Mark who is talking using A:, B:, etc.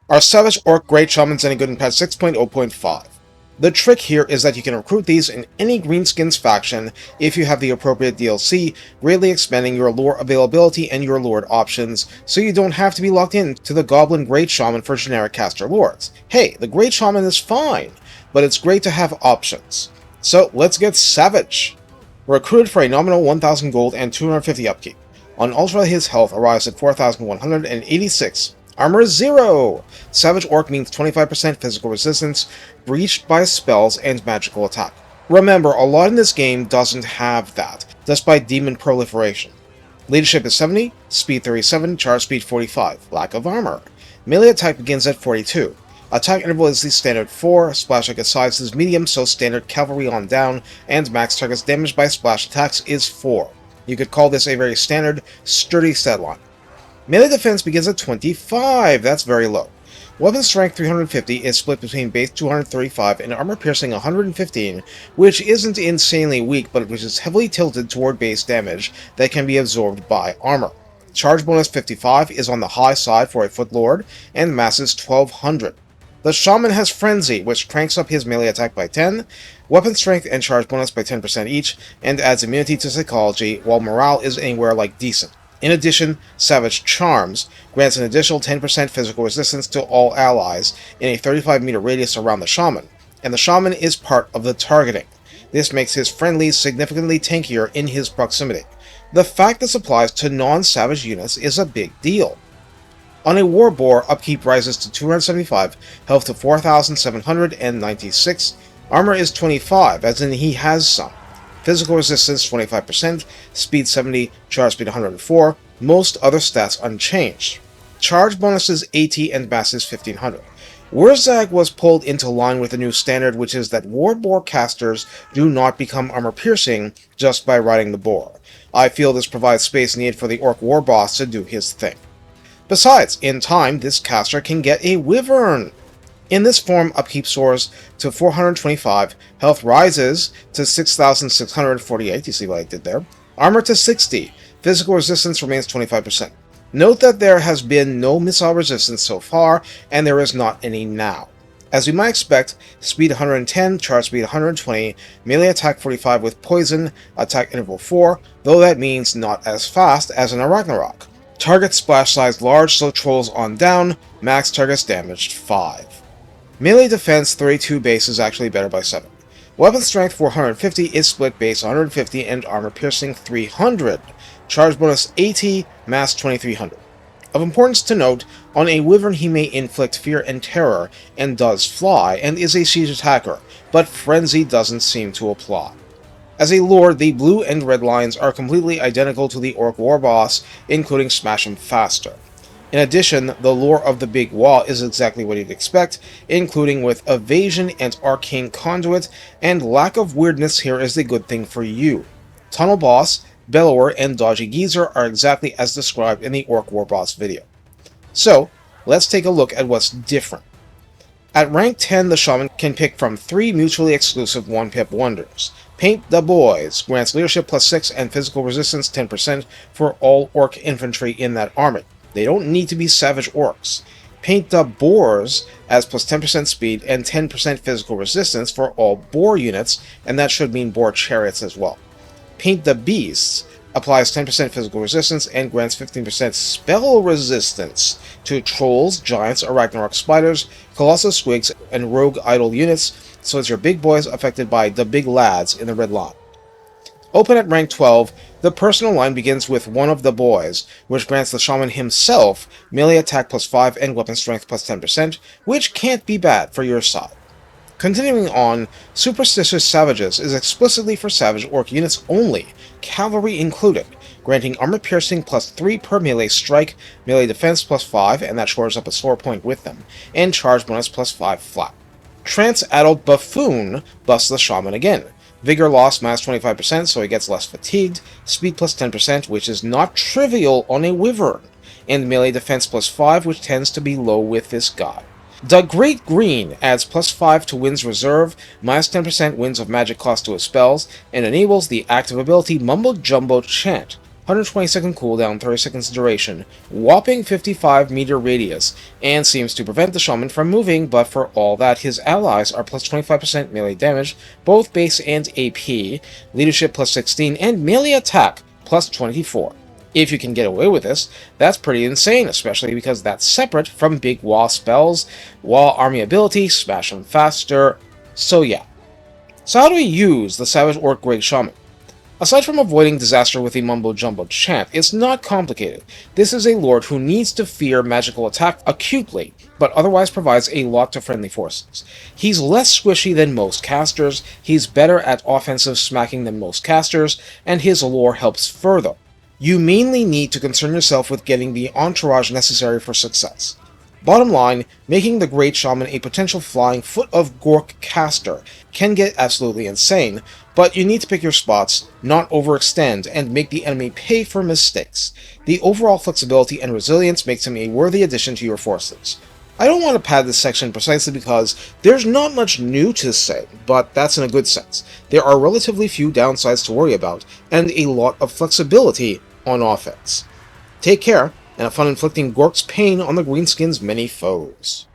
A: Are Savage Orc Great Shamans any good in patch 6.0.5? The trick here is that you can recruit these in any Greenskins faction if you have the appropriate DLC, greatly expanding your lore availability and your lord options, so you don't have to be locked in to the Goblin Great Shaman for generic caster lords. Hey, the Great Shaman is fine, but it's great to have options. So let's get savage! Recruited for a nominal 1000 gold and 250 upkeep. On Ultra, his health arrives at 4186. Armor is 0! Savage Orc means 25% physical resistance, breached by spells and magical attack. Remember, a lot in this game doesn't have that, despite demon proliferation. Leadership is 70, speed 37, charge speed 45, lack of armor. Melee attack begins at 42. Attack interval is the standard 4, splash target size is medium, so standard cavalry on down, and max targets damaged by splash attacks is 4. You could call this a very standard, sturdy statline. Melee defense begins at 25, that's very low. Weapon strength 350 is split between base 235 and armor piercing 115, which isn't insanely weak, but which is heavily tilted toward base damage that can be absorbed by armor. Charge bonus 55 is on the high side for a footlord, and mass is 1200. The Shaman has Frenzy, which cranks up his melee attack by 10, weapon strength and charge bonus by 10% each, and adds immunity to psychology, while morale is anywhere like decent. In addition, Savage Charms grants an additional 10% physical resistance to all allies in a 35-meter radius around the Shaman, and the Shaman is part of the targeting. This makes his friendlies significantly tankier in his proximity. The fact this applies to non-Savage units is a big deal. On a War Boar, upkeep rises to 275, health to 4796, armor is 25, as in he has some. Physical resistance 25%, speed 70, charge speed 104, most other stats unchanged. Charge bonus is 80 and mass is 1500. Wurzag was pulled into line with the new standard, which is that War Boar casters do not become armor piercing just by riding the boar. I feel this provides space needed for the Orc War Boss to do his thing. Besides, in time, this caster can get a Wyvern. In this form, upkeep soars to 425, health rises to 6648, you see what I did there, armor to 60, physical resistance remains 25%. Note that there has been no missile resistance so far, and there is not any now. As we might expect, speed 110, charge speed 120, melee attack 45 with poison, attack interval 4, though that means not as fast as in a Ragnarok. Target splash size large, so trolls on down, max targets damaged 5. Melee defense 32 base is actually better by 7. Weapon strength 450 is split base 150 and armor piercing 300. Charge bonus 80, mass 2300. Of importance to note, on a Wyvern he may inflict fear and terror, and does fly, and is a siege attacker, but Frenzy doesn't seem to apply. As a lord, the blue and red lines are completely identical to the Orc War Boss, including Smash 'em Faster. In addition, the lore of the Big Wall is exactly what you'd expect, including with Evasion and Arcane Conduit, and lack of weirdness here is a good thing for you. Tunnel Boss, Bellower, and Dodgy Geezer are exactly as described in the Orc War Boss video. So, let's take a look at what's different. At rank 10, the Shaman can pick from 3 mutually exclusive 1-pip wonders. Paint the Boys grants leadership plus 6 and physical resistance 10% for all Orc infantry in that army. They don't need to be Savage Orcs. Paint the Boars as plus 10% speed and 10% physical resistance for all Boar units, and that should mean Boar chariots as well. Paint the Beasts applies 10% physical resistance and grants 15% spell resistance to Trolls, Giants, Ragnarok Spiders, Colossal Squigs, and Rogue Idol units, so it's your big boys affected by the big lads in the red line. Open at rank 12, the personal line begins with one of the boys, which grants the Shaman himself melee attack plus 5 and weapon strength plus 10%, which can't be bad for your side. Continuing on, Superstitious Savages is explicitly for Savage Orc units only, cavalry included, granting armor piercing plus 3 per melee strike, melee defense plus 5, and that shores up a sore point with them, and charge bonus plus 5 flat. Trance-addled Buffoon buffs the Shaman again. Vigor loss minus 25%, so he gets less fatigued, speed plus 10%, which is not trivial on a Wyvern, and melee defense plus 5, which tends to be low with this guy. The Great Green adds plus 5 to Wind's Reserve, minus 10% Winds of Magic cost to his spells, and enables the active ability Mumbo-Jumbo Chant. 120-second cooldown, 30 seconds duration, whopping 55-meter radius, and seems to prevent the shaman from moving, but for all that, his allies are plus 25% melee damage, both base and AP, leadership plus 16, and melee attack plus 24. If you can get away with this, that's pretty insane, especially because that's separate from big wall spells, wall army ability, smash them faster, so yeah. So how do we use the Savage Orc Great Shaman? Aside from avoiding disaster with a mumbo-jumbo chant, it's not complicated. This is a lord who needs to fear magical attack acutely, but otherwise provides a lot to friendly forces. He's less squishy than most casters, he's better at offensive smacking than most casters, and his lore helps further. You mainly need to concern yourself with getting the entourage necessary for success. Bottom line, making the Great Shaman a potential flying Foot of Gork caster can get absolutely insane, but you need to pick your spots, not overextend, and make the enemy pay for mistakes. The overall flexibility and resilience makes him a worthy addition to your forces. I don't want to pad this section precisely because there's not much new to say, but that's in a good sense. There are relatively few downsides to worry about, and a lot of flexibility on offense. Take care, and have fun inflicting Gork's pain on the Greenskins' many foes.